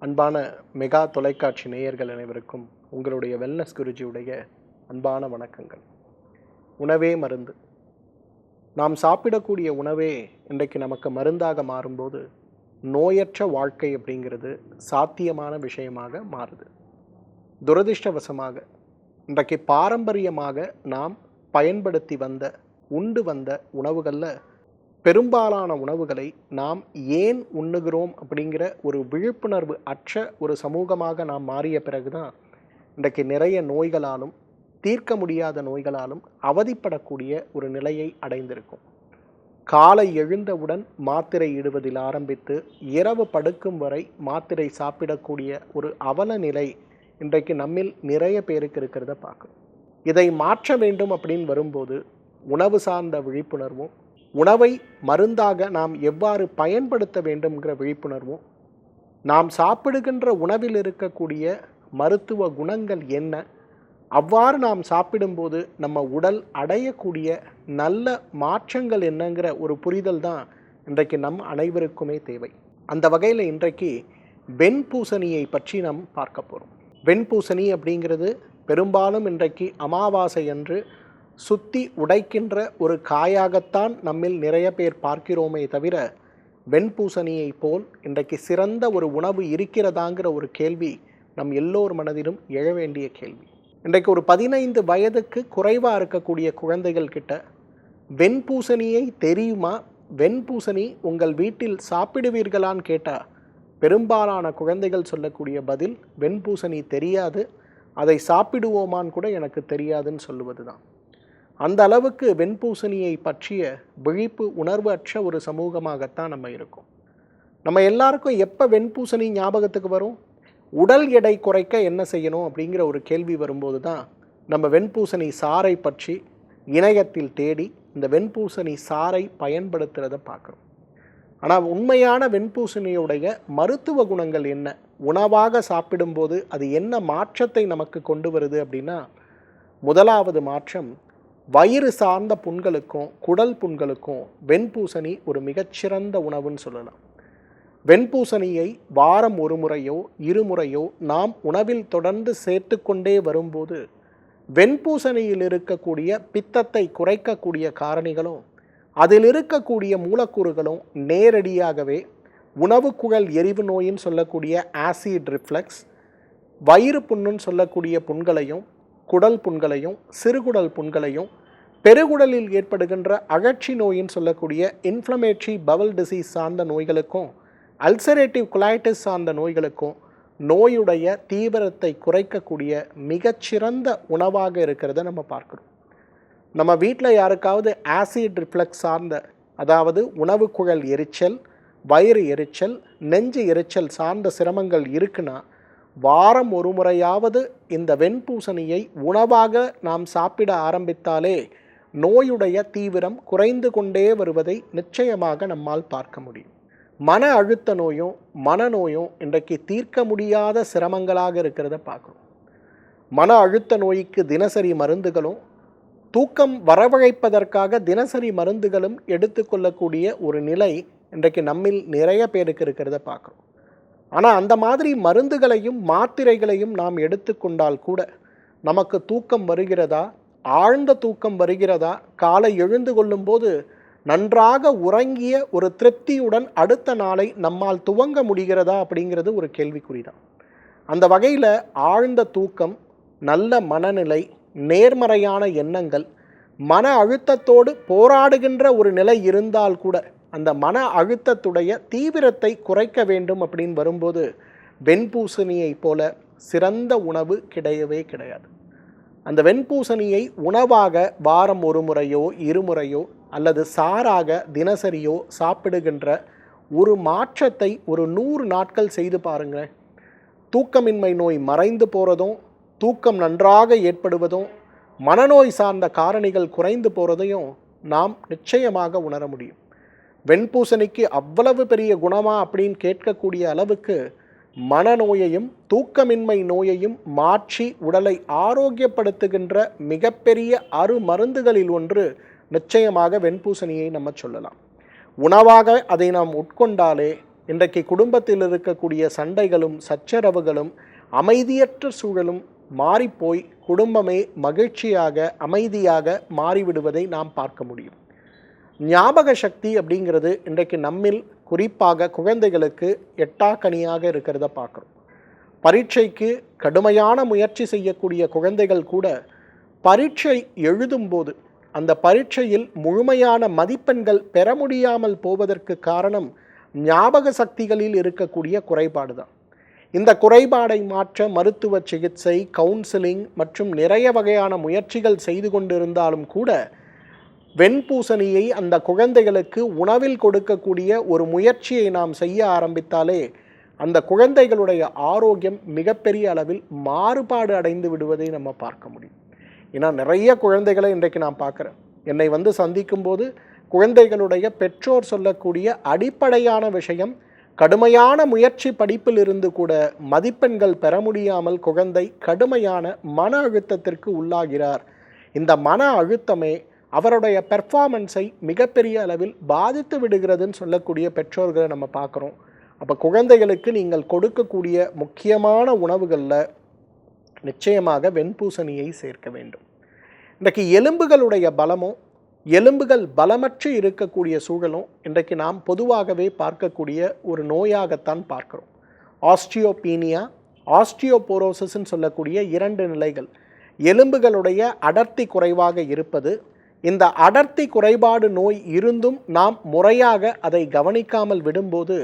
அன்பான மெகா தொலைக்காட்சி நேயர்கள் அனைவருக்கும் உங்களுடைய வெல்னஸ் குருஜியுடைய அன்பான வணக்கங்கள். உணவே மருந்து. நாம் சாப்பிடக்கூடிய உணவே இன்றைக்கு நமக்கு மருந்தாக மாறும்போது நோயற்ற வாழ்க்கை அப்படிங்கிறது சாத்தியமான விஷயமாக மாறுது. துரதிர்ஷ்டவசமாக இன்றைக்கு பாரம்பரியமாக நாம் பயன்படுத்தி வந்த உண்டு வந்த உணவுகளில் பெரும்பாலான உணவுகளை நாம் ஏன் உண்ணுகிறோம் அப்படிங்கிற ஒரு விழிப்புணர்வு அற்ற ஒரு சமூகமாக நாம் மாறிய பிறகுதான் இன்றைக்கு நிறைய நோய்களாலும் தீர்க்க முடியாத நோய்களாலும் அவதிப்படக்கூடிய ஒரு நிலையை அடைந்திருக்கும். காலை எழுந்தவுடன் மாத்திரை இடுவதில் ஆரம்பித்து இரவு படுக்கும் வரை மாத்திரை சாப்பிடக்கூடிய ஒரு அவல நிலை இன்றைக்கு நம்மில் நிறைய பேருக்கு இருக்கிறத பார்க்கணும். இதை மாற்ற வேண்டும் அப்படின்னு வரும்போது உணவு சார்ந்த விழிப்புணர்வும் உணவை மருந்தாக நாம் எவ்வாறு பயன்படுத்த வேண்டும்ங்கிற விழிப்புணர்வும் நாம் சாப்பிடுகின்ற உணவில் இருக்கக்கூடிய மருத்துவ குணங்கள் என்ன, அவ்வாறு நாம் சாப்பிடும்போது நம்ம உடல் அடையக்கூடிய நல்ல மாற்றங்கள் என்னங்கிற ஒரு புரிதல் தான் இன்றைக்கு நம் அனைவருக்குமே தேவை. அந்த வகையில் இன்றைக்கு வெண்பூசணியை பற்றி நாம் பார்க்க போகிறோம். வெண்பூசணி அப்படிங்கிறது பெரும்பாலும் இன்றைக்கு அமாவாசை அன்று சுத்தி உடைக்கின்ற ஒரு காயாகத்தான் நம்மில் நிறைய பேர் பார்க்கிறோமே தவிர வெண்பூசணியை போல் இன்றைக்கு சிறந்த ஒரு உணவு இருக்கிறதாங்கிற ஒரு கேள்வி நம் எல்லோர் மனதிலும் எழ வேண்டிய கேள்வி. இன்றைக்கு ஒரு 15 வயதுக்கு குறைவாக இருக்கக்கூடிய குழந்தைகள் கிட்ட வெண்பூசணியை தெரியுமா, வெண்பூசணி உங்கள் வீட்டில் சாப்பிடுவீர்களான்னு கேட்டால் பெரும்பாலான குழந்தைகள் சொல்லக்கூடிய பதில் வெண்பூசணி தெரியாது, அதை சாப்பிடுவோமான்னு கூட எனக்கு தெரியாதுன்னு சொல்லுவது தான். அந்த அளவுக்கு வெண்பூசணியை பற்றிய விழிப்பு உணர்வு அற்ற ஒரு சமூகமாகத்தான் நம்ம இருக்கோம். நம்ம எல்லாருக்கும் எப்போ வெண்பூசணி ஞாபகத்துக்கு வரும்? உடல் எடை குறைக்க என்ன செய்யணும் அப்படிங்கிற ஒரு கேள்வி வரும்போது தான் நம்ம வெண்பூசணி சாறை பற்றி இணையத்தில் தேடி இந்த வெண்பூசணி சாறை பயன்படுத்துகிறத பார்க்குறோம். ஆனால் உண்மையான வெண்பூசணியுடைய மருத்துவ குணங்கள் என்ன, உணவாக சாப்பிடும்போது அது என்ன மாற்றத்தை நமக்கு கொண்டு வருது அப்படின்னா, முதலாவது மாற்றம் வயிறு சார்ந்த புண்களுக்கும் குடல் புண்களுக்கும் வெண்பூசணி ஒரு மிகச்சிறந்த உணவுன்னு சொல்லலாம். வெண்பூசணியை வாரம் ஒரு முறையோ இருமுறையோ நாம் உணவில் தொடர்ந்து சேர்த்து கொண்டே வரும்போது வெண்பூசணியில் இருக்கக்கூடிய பித்தத்தை குறைக்கக்கூடிய காரணிகளும் அதில் இருக்கக்கூடிய மூலக்கூறுகளும் நேரடியாகவே உணவு குழல் எரிவு நோயின்னு சொல்லக்கூடிய ஆசிட் ரிஃப்ளெக்ஸ், வயிறு புண்ணுன்னு சொல்லக்கூடிய புண்களையும் குடல் புண்களையும் சிறுகுடல் புண்களையும் பெருகுடலில் ஏற்படுகின்ற அழற்சி நோயின்னு சொல்லக்கூடிய இன்ஃப்ளமேட்டரி பவல் டிசீஸ் சார்ந்த நோய்களுக்கும் அல்சரேட்டிவ் கொலைட்டிஸ் சார்ந்த நோய்களுக்கும் நோயுடைய தீவிரத்தை குறைக்கக்கூடிய மிகச்சிறந்த உணவாக இருக்கிறத நம்ம பார்க்குறோம். நம்ம வீட்டில் யாருக்காவது ஆசிட் ரிஃப்ளெக்ஸ் சார்ந்த, அதாவது உணவு குழல் எரிச்சல், வயிறு எரிச்சல், நெஞ்சு எரிச்சல் சார்ந்த சிரமங்கள் இருக்குன்னா வாரம் ஒரு முறையாவது இந்த வெண்பூசணியை உணவாக நாம் சாப்பிட ஆரம்பித்தாலே நோயுடைய தீவிரம் குறைந்து கொண்டே வருவதை நிச்சயமாக நம்மால் பார்க்க முடியும். மன அழுத்த நோயும் மனநோயும் இன்றைக்கு தீர்க்க முடியாத சிரமங்களாக இருக்கிறத பார்க்குறோம். மன அழுத்த நோய்க்கு தினசரி மருந்துகளும் தூக்கம் வரவழைப்பதற்காக தினசரி மருந்துகளும் எடுத்துக்கொள்ளக்கூடிய ஒரு நிலை இன்றைக்கு நம்மில் நிறைய பேருக்கு இருக்கிறத பார்க்குறோம். ஆனால் அந்த மாதிரி மருந்துகளையும் மாத்திரைகளையும் நாம் எடுத்துக்கொண்டால் கூட நமக்கு தூக்கம் வருகிறதா, ஆழ்ந்த தூக்கம் வருகிறதா, காலை எழுந்து கொள்ளும்போது நன்றாக உறங்கிய ஒரு திருப்தியுடன் அடுத்த நாளை நம்மால் துவங்க முடிகிறதா அப்படிங்கிறது ஒரு கேள்விக்குறிதான். அந்த வகையில் ஆழ்ந்த தூக்கம், நல்ல மனநிலை, நேர்மறையான எண்ணங்கள், மன அழுத்தத்தோடு போராடுகின்ற ஒரு நிலை இருந்தால் கூட அந்த மன அழுத்தத்துடைய தீவிரத்தை குறைக்க வேண்டும் அப்படின்னு வரும்போது வெண்பூசணியை போல சிறந்த உணவு கிடையவே கிடையாது. அந்த வெண்பூசணியை உணவாக வாரம் ஒரு முறையோ இருமுறையோ அல்லது சாராக தினசரியோ சாப்பிடுகின்ற ஒரு மாற்றத்தை ஒரு 100 நாட்கள் செய்து பாருங்கள். தூக்கமின்மை நோய் மறைந்து போகிறதும், தூக்கம் நன்றாக ஏற்படுவதும், மனநோய் சார்ந்த காரணிகள் குறைந்து போகிறதையும் நாம் நிச்சயமாக உணர முடியும். வெண்பூசணிக்கு அவ்வளவு பெரிய குணமா அப்படின்னு கேட்கக்கூடிய அளவுக்கு மனநோயையும் தூக்கமின்மை நோயையும் மாற்றி உடலை ஆரோக்கியப்படுத்துகின்ற மிகப்பெரிய அருமருந்துகளில் ஒன்று நிச்சயமாக வெண்பூசணியை நம்ம சொல்லலாம். உணவாக அதை நாம் உட்கொண்டாலே இன்றைக்கு குடும்பத்தில் இருக்கக்கூடிய சண்டைகளும் சச்சரவுகளும் அமைதியற்ற சூழலும் மாறிப்போய் குடும்பமே மகிழ்ச்சியாக அமைதியாக மாறிவிடுவதை நாம் பார்க்க முடியும். ஞாபக சக்தி அப்படிங்கிறது இன்றைக்கு நம்மில் குறிப்பாக குழந்தைகளுக்கு எட்டாக்கனியாக இருக்கிறத பார்க்குறோம். பரீட்சைக்கு கடுமையான முயற்சி செய்யக்கூடிய குழந்தைகள் கூட பரீட்சை எழுதும்போது அந்த பரீட்சையில் முழுமையான மதிப்பெண்கள் பெற முடியாமல் போவதற்கு காரணம் ஞாபக சக்திகளில் இருக்கக்கூடிய குறைபாடு தான். இந்த குறைபாடை மாற்ற மருத்துவ சிகிச்சை, கவுன்சிலிங் மற்றும் நிறைய வகையான முயற்சிகள் செய்து கொண்டிருந்தாலும் கூட வெண்பூசணியை அந்த குழந்தைகளுக்கு உணவில் கொடுக்கக்கூடிய ஒரு முயற்சியை நாம் செய்ய ஆரம்பித்தாலே அந்த குழந்தைகளுடைய ஆரோக்கியம் மிகப்பெரிய அளவில் மாறுபாடு அடைந்து விடுவதை நம்ம பார்க்க முடியும். ஏன்னா நிறைய குழந்தைகளை இன்றைக்கு நான் பார்க்குறேன். என்னை வந்து சந்திக்கும் போது குழந்தைகளுடைய பெற்றோர் சொல்லக்கூடிய அடிப்படையான விஷயம், கடுமையான முயற்சி படிப்பில் இருந்து கூட மதிப்பெண்கள் பெற முடியாமல் குழந்தை கடுமையான மன அழுத்தத்திற்கு உள்ளாகிறார். இந்த மன அழுத்தமே அவருடைய பெர்ஃபார்மன்ஸை மிகப்பெரிய அளவில் பாதித்து விடுகிறதுன்னு சொல்லக்கூடிய பெற்றோர்களை நம்ம பார்க்குறோம். அப்போ குழந்தைகளுக்கு நீங்கள் கொடுக்கக்கூடிய முக்கியமான உணவுகளில் நிச்சயமாக வெண்பூசணியை சேர்க்க வேண்டும். இன்றைக்கு எலும்புகளுடைய பலமும் எலும்புகள் பலமற்று இருக்கக்கூடிய சூழலும் இன்றைக்கு நாம் பொதுவாகவே பார்க்கக்கூடிய ஒரு நோயாகத்தான் பார்க்கிறோம். ஆஸ்டியோபீனியா, ஆஸ்டியோபோரோசிஸ்ன்னு சொல்லக்கூடிய இரண்டு நிலைகள். எலும்புகளுடைய அடர்த்தி குறைவாக இருப்பது. இந்த அடர்த்தி குறைபாடு நோய் இருந்தும் நாம் முறையாக அதை கவனிக்காமல் விடும்போது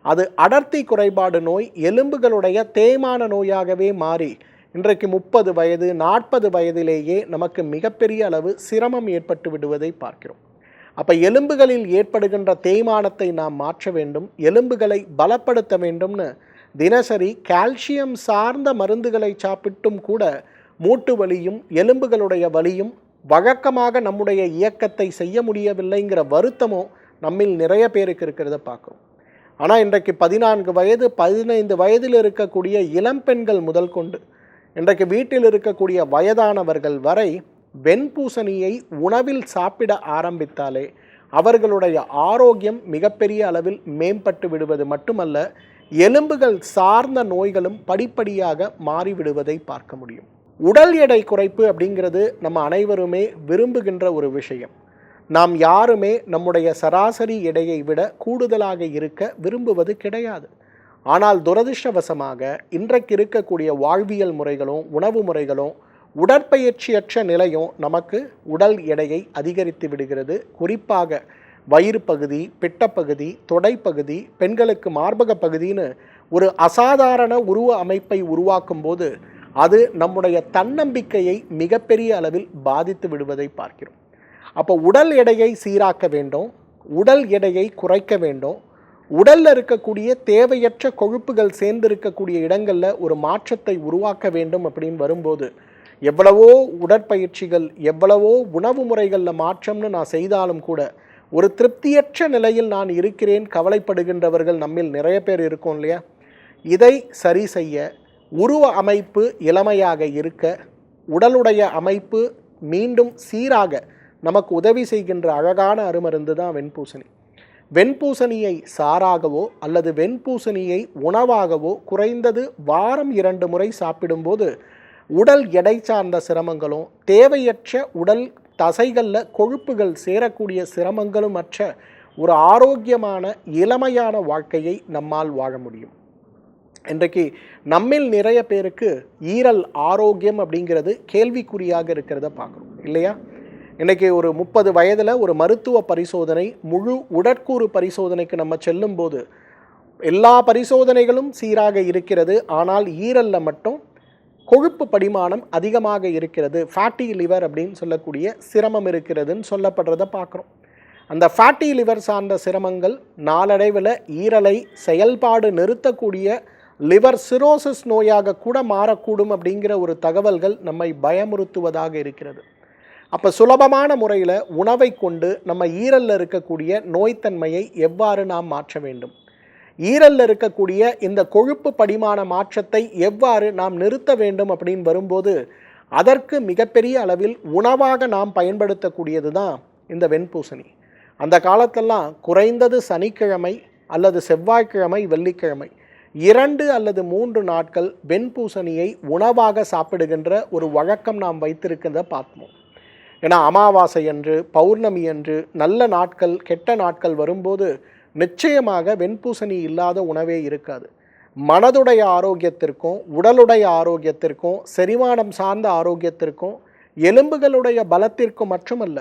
அது அடர்த்தி குறைபாடு நோய் எலும்புகளுடைய தேய்மான நோயாகவே மாறி இன்றைக்கு 30 வயது 40 வயதிலேயே நமக்கு மிகப்பெரிய அளவு சிரமம் ஏற்பட்டு விடுவதை பார்க்கிறோம். அப்போ எலும்புகளில் ஏற்படுகின்ற தேய்மானத்தை நாம் மாற்ற வேண்டும், எலும்புகளை பலப்படுத்த வேண்டும்னு தினசரி கால்சியம் சார்ந்த மருந்துகளை சாப்பிட்டும் கூட மூட்டு வலியும் எலும்புகளுடைய வலியும் வழக்கமாக நம்முடைய இயக்கத்தை செய்ய முடியவில்லைங்கிற வருத்தமும் நம்மில் நிறைய பேருக்கு இருக்கிறத பார்க்குறோம். ஆனால் இன்றைக்கு 14 வயது 15 வயதில் இருக்கக்கூடிய இளம்பெண்கள் முதல் கொண்டு இன்றைக்கு வீட்டில் இருக்கக்கூடிய வயதானவர்கள் வரை வெண்பூசணியை உணவில் சாப்பிட ஆரம்பித்தாலே அவர்களுடைய ஆரோக்கியம் மிகப்பெரிய அளவில் மேம்பட்டு விடுவது மட்டுமல்ல, எலும்புகள் சார்ந்த நோய்களும் படிப்படியாக மாறிவிடுவதை பார்க்க முடியும். உடல் எடை குறைப்பு அப்படிங்கிறது நம்ம அனைவருமே விரும்புகின்ற ஒரு விஷயம். நாம் யாருமே நம்முடைய சராசரி எடையை விட கூடுதலாக இருக்க விரும்புவது கிடையாது. ஆனால் துரதிர்ஷ்டவசமாக இன்றைக்கு இருக்கக்கூடிய வாழ்வியல் முறைகளும் உணவு முறைகளும் உடற்பயிற்சியற்ற நிலையும் நமக்கு உடல் எடையை அதிகரித்து விடுகிறது. குறிப்பாக வயிறு பகுதி, பிட்டப்பகுதி, தொடைப்பகுதி, பெண்களுக்கு மார்பக பகுதின்னு ஒரு அசாதாரண உருவ அமைப்பை உருவாக்கும் போது அது நம்முடைய தன்னம்பிக்கையை மிகப்பெரிய அளவில் பாதித்து விடுவதை பார்க்கிறோம். அப்போ உடல் எடையை சீராக்க வேண்டும், உடல் எடையை குறைக்க வேண்டும், உடலில் இருக்கக்கூடிய தேவையற்ற கொழுப்புகள் சேர்ந்திருக்கக்கூடிய இடங்களில் ஒரு மாற்றத்தை உருவாக்க வேண்டும் அப்படின்னு வரும்போது எவ்வளவோ உடற்பயிற்சிகள், எவ்வளவோ உணவு முறைகளில் மாற்றம்னு நான் செய்தாலும் கூட ஒரு திருப்தியற்ற நிலையில் நான் இருக்கிறேன் கவலைப்படுகின்றவர்கள் நம்மில் நிறைய பேர் இருக்கோம் இல்லையா? இதை சரி செய்ய உருவ அமைப்பு இளமையாக இருக்க, உடலுடைய அமைப்பு மீண்டும் சீராக நமக்கு உதவி செய்கின்ற அழகான அருமருந்து தான் வெண்பூசணி. வெண்பூசணியை சாறாகவோ அல்லது வெண்பூசணியை உணவாகவோ குறைந்தது வாரம் 2 முறை சாப்பிடும்போது உடல் எடை சார்ந்த சிரமங்களும் தேவையற்ற உடல் தசைகளில் கொழுப்புகள் சேரக்கூடிய சிரமங்களும் அற்ற ஒரு ஆரோக்கியமான இளமையான வாழ்க்கையை நம்மால் வாழ முடியும். இன்றைக்கு நம்மில் நிறைய பேருக்கு ஈரல் ஆரோக்கியம் அப்படிங்கிறது கேள்விக்குறியாக இருக்கிறத பார்க்குறோம் இல்லையா? இன்றைக்கி ஒரு 30 வயதில் ஒரு மருத்துவ பரிசோதனை, முழு உடற்கூறு பரிசோதனைக்கு நம்ம செல்லும்போது எல்லா பரிசோதனைகளும் சீராக இருக்கிறது. ஆனால் ஈரலில் மட்டும் கொழுப்பு படிமானம் அதிகமாக இருக்கிறது, ஃபேட்டி லிவர் அப்படின்னு சொல்லக்கூடிய சிரமம் இருக்கிறதுன்னு சொல்லப்படுறத பார்க்குறோம். அந்த ஃபேட்டி லிவர் சார்ந்த சிரமங்கள் நாளடைவில் ஈரலை செயல்பாடு நிறுத்தக்கூடிய லிவர் சிரோசிஸ் நோயாக கூட மாறக்கூடும் அப்படிங்கிற ஒரு தகவல்கள் நம்மை பயமுறுத்துவதாக இருக்கிறது. அப்போ சுலபமான முறையில் உணவை கொண்டு நம்ம ஈரலில் இருக்கக்கூடிய நோய்த்தன்மையை எவ்வாறு நாம் மாற்ற வேண்டும், ஈரலில் இருக்கக்கூடிய இந்த கொழுப்பு படிமான மாற்றத்தை எவ்வாறு நாம் நிறுத்த வேண்டும் அப்படின்னு வரும்போது அதற்கு மிகப்பெரிய அளவில் உணவாக நாம் பயன்படுத்தக்கூடியது தான் இந்த வெண்பூசணி. அந்த காலத்தெல்லாம் குறைந்தது சனிக்கிழமை அல்லது செவ்வாய்க்கிழமை, வெள்ளிக்கிழமை 2 அல்லது 3 நாட்கள் வெண்பூசணியை உணவாக சாப்பிடுகின்ற ஒரு வழக்கம் நாம் வைத்திருக்கிறத பார்த்தோம். ஏன்னா அமாவாசை அன்று, பௌர்ணமி அன்று, நல்ல நாட்கள், கெட்ட நாட்கள் வரும்போது நிச்சயமாக வெண்பூசணி இல்லாத உணவே இருக்காது. மனதுடைய ஆரோக்கியத்திற்கும், உடலுடைய ஆரோக்கியத்திற்கும், செரிமானம் சார்ந்த ஆரோக்கியத்திற்கும், எலும்புகளுடைய பலத்திற்கும் மட்டுமல்ல,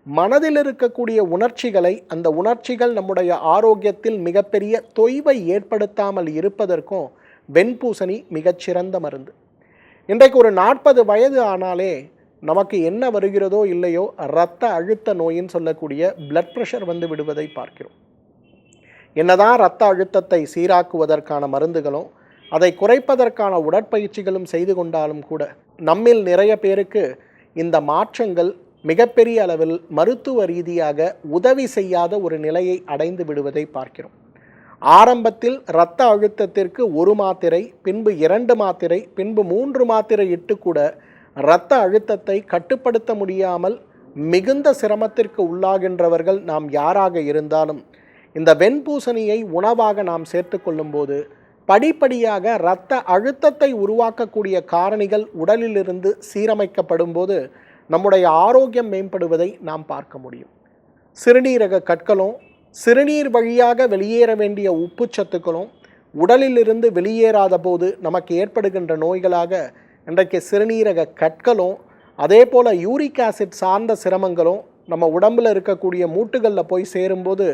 மனதில் இருக்கக்கூடிய உணர்ச்சிகளை, அந்த உணர்ச்சிகள் நம்முடைய ஆரோக்கியத்தில் மிகப்பெரிய தொய்வை ஏற்படுத்தாமல் இருப்பதற்கும் வெண்பூசணி மிகச்சிறந்த மருந்து. இன்றைக்கு ஒரு 40 வயது ஆனாலே நமக்கு என்ன வருகிறதோ இல்லையோ இரத்த அழுத்த நோயின்னு சொல்லக்கூடிய பிளட் ப்ரெஷர் வந்து விடுவதை பார்க்கிறோம். என்னதான் இரத்த அழுத்தத்தை சீராக்குவதற்கான மருந்துகளும் அதை குறைப்பதற்கான உடற்பயிற்சிகளும் செய்து கொண்டாலும் கூட நம்மில் நிறைய பேருக்கு இந்த மாற்றங்கள் மிகப்பெரிய அளவில் மருத்துவ ரீதியாக உதவி செய்யாத ஒரு நிலையை அடைந்து விடுவதை பார்க்கிறோம். ஆரம்பத்தில் இரத்த அழுத்தத்திற்கு 1 மாத்திரை, பின்பு 2 மாத்திரை, பின்பு 3 மாத்திரை இட்டு கூட இரத்த அழுத்தத்தை கட்டுப்படுத்த முடியாமல் மிகுந்த சிரமத்திற்கு உள்ளாகின்றவர்கள் நாம் யாராக இருந்தாலும் இந்த வெண்பூசணியை உணவாக நாம் சேர்த்து கொள்ளும்போது படிப்படியாக இரத்த அழுத்தத்தை உருவாக்கக்கூடிய காரணிகள் உடலிலிருந்து சீரமைக்கப்படும் போது நம்முடைய ஆரோக்கியம் மேம்படுவதை நாம் பார்க்க முடியும். சிறுநீரக கற்களும், சிறுநீர் வழியாக வெளியேற வேண்டிய உப்புச்சத்துக்களும் உடலிலிருந்து வெளியேறாத போது நமக்கு ஏற்படுகின்ற நோய்களாக இன்றைக்கு சிறுநீரக கற்களும், அதே போல் யூரிக் ஆசிட் சார்ந்த சிரமங்களும் நம்ம உடம்பில் இருக்கக்கூடிய மூட்டுகளில் போய் சேரும்போது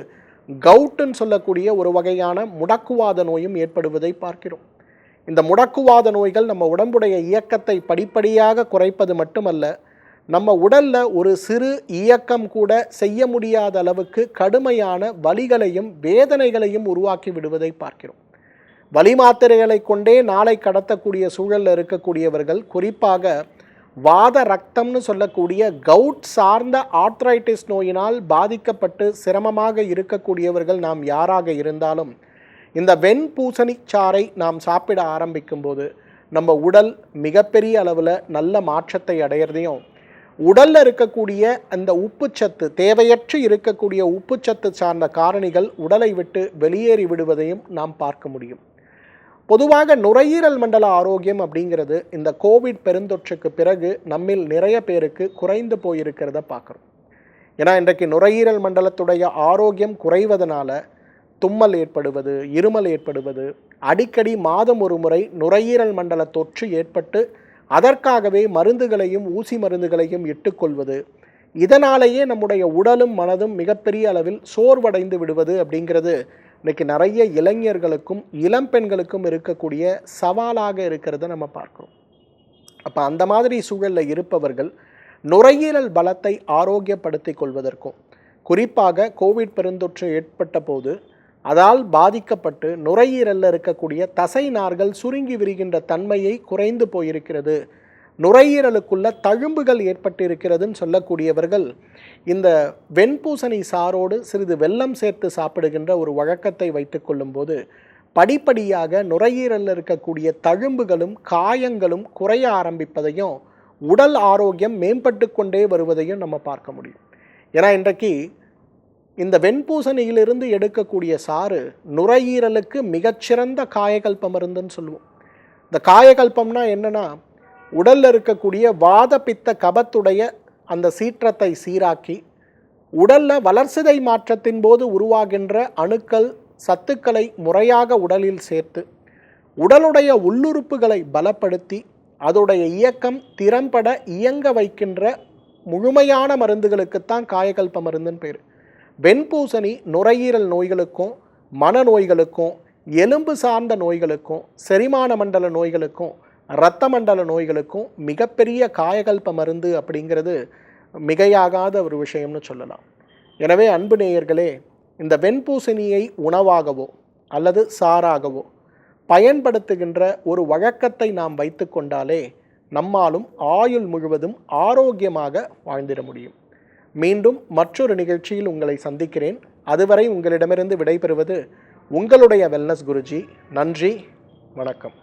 கவுட்டுன்னு சொல்லக்கூடிய ஒரு வகையான முடக்குவாத நோயும் ஏற்படுவதை பார்க்கிறோம். இந்த முடக்குவாத நோய்கள் நம்ம உடம்புடைய இயக்கத்தை படிப்படியாக குறைப்பது மட்டுமல்ல, நம்ம உடலில் ஒரு சிறு இயக்கம் கூட செய்ய முடியாத அளவுக்கு கடுமையான வலிகளையும் வேதனைகளையும் உருவாக்கி விடுவதை பார்க்கிறோம். வலி மாத்திரைகளை கொண்டே நாளை கடத்தக்கூடிய சூழலில் இருக்கக்கூடியவர்கள், குறிப்பாக வாத ரத்தம்னு சொல்லக்கூடிய கவுட் சார்ந்த ஆர்த்ரைட்டிஸ் நோயினால் பாதிக்கப்பட்டு சிரமமாக இருக்கக்கூடியவர்கள் நாம் யாராக இருந்தாலும் இந்த வெண்பூசணி சாறை நாம் சாப்பிட ஆரம்பிக்கும் போது நம்ம உடல் மிகப்பெரிய அளவில் நல்ல மாற்றத்தை அடையிறதையும், உடலில் இருக்கக்கூடிய அந்த உப்புச்சத்து, தேவையற்று இருக்கக்கூடிய உப்புச்சத்து சார்ந்த காரணிகள் உடலை விட்டு வெளியேறி விடுவதையும் நாம் பார்க்க முடியும். பொதுவாக நுரையீரல் மண்டல ஆரோக்கியம் அப்படிங்கிறது இந்த கோவிட் பெருந்தொற்றுக்கு பிறகு நம்மில் நிறைய பேருக்கு குறைந்து போயிருக்கிறத பார்க்குறோம். ஏன்னா இன்றைக்கு நுரையீரல் மண்டலத்துடைய ஆரோக்கியம் குறைவதனால தும்மல் ஏற்படுவது, இருமல் ஏற்படுவது, அடிக்கடி மாதம் ஒரு முறை நுரையீரல் மண்டல தொற்று ஏற்பட்டு அதற்காகவே மருந்துகளையும் ஊசி மருந்துகளையும் இட்டுக்கொள்வது, இதனாலேயே நம்முடைய உடலும் மனதும் மிகப்பெரிய அளவில் சோர்வடைந்து விடுவது அப்படிங்கிறது இன்றைக்கி நிறைய இளைஞர்களுக்கும் இளம் பெண்களுக்கும் இருக்கக்கூடிய சவாலாக இருக்கிறத நம்ம பார்க்குறோம். அப்போ அந்த மாதிரி சூழலில் இருப்பவர்கள் நுரையீரல் பலத்தை ஆரோக்கியப்படுத்தி கொள்வதற்கும், குறிப்பாக கோவிட் பெருந்தொற்று ஏற்பட்ட போது அதால் பாதிக்கப்பட்டு நுரையீரலில் இருக்கக்கூடிய தசை நார்கள் சுருங்கி விரிகின்ற தன்மையை குறைந்து போயிருக்கிறது, நுரையீரலுக்குள்ள தழும்புகள் ஏற்பட்டிருக்கிறதுன்னு சொல்லக்கூடியவர்கள் இந்த வெண்பூசணி சாரோடு சிறிது வெல்லம் சேர்த்து சாப்பிடுகின்ற ஒரு வழக்கத்தை வைத்து கொள்ளும்போது படிப்படியாக நுரையீரலில் இருக்கக்கூடிய தழும்புகளும் காயங்களும் குறைய ஆரம்பிப்பதையும், உடல் ஆரோக்கியம் மேம்பட்டு கொண்டே வருவதையும் நம்ம பார்க்க முடியும். ஏன்னா இன்றைக்கு இந்த வெண்பூசணியிலிருந்து எடுக்கக்கூடிய சாறு நுரையீரலுக்கு மிகச்சிறந்த காயகல்ப மருந்துன்னு சொல்லுவோம். இந்த காயகல்பம்னா என்னென்னா, உடலில் இருக்கக்கூடிய வாத பித்த கபத்துடைய அந்த சீற்றத்தை சீராக்கி உடலில் வளர்சிதை மாற்றத்தின் போது உருவாகின்ற அணுக்கள் சத்துக்களை முறையாக உடலில் சேர்த்து உடலுடைய உள்ளுறுப்புகளை பலப்படுத்தி அதோடைய இயக்கம் திறம்பட இயங்க வைக்கின்ற முழுமையான மருந்துகளுக்குத்தான் காயகல்ப மருந்துன்னு பேர். வெண்பூசணி நுரையீரல் நோய்களுக்கும், மனநோய்களுக்கும், எலும்பு சார்ந்த நோய்களுக்கும், செரிமான மண்டல நோய்களுக்கும், இரத்த மண்டல நோய்களுக்கும் மிகப்பெரிய காயகல்ப மருந்து அப்படிங்கிறது மிகையாகாத ஒரு விஷயம்னு சொல்லலாம். எனவே அன்பு நேயர்களே, இந்த வெண்பூசணியை உணவாகவோ அல்லது சாராகவோ பயன்படுத்துகின்ற ஒரு வழக்கத்தை நாம் வைத்து கொண்டாலே நம்மாலும் ஆயுள் முழுவதும் ஆரோக்கியமாக வாழ்ந்திட முடியும். மீண்டும் மற்றொரு நிகழ்ச்சியில் உங்களை சந்திக்கிறேன். அதுவரை உங்களிடமிருந்து விடைபெறுவது உங்களுடைய வெல்னஸ் குருஜி. நன்றி, வணக்கம்.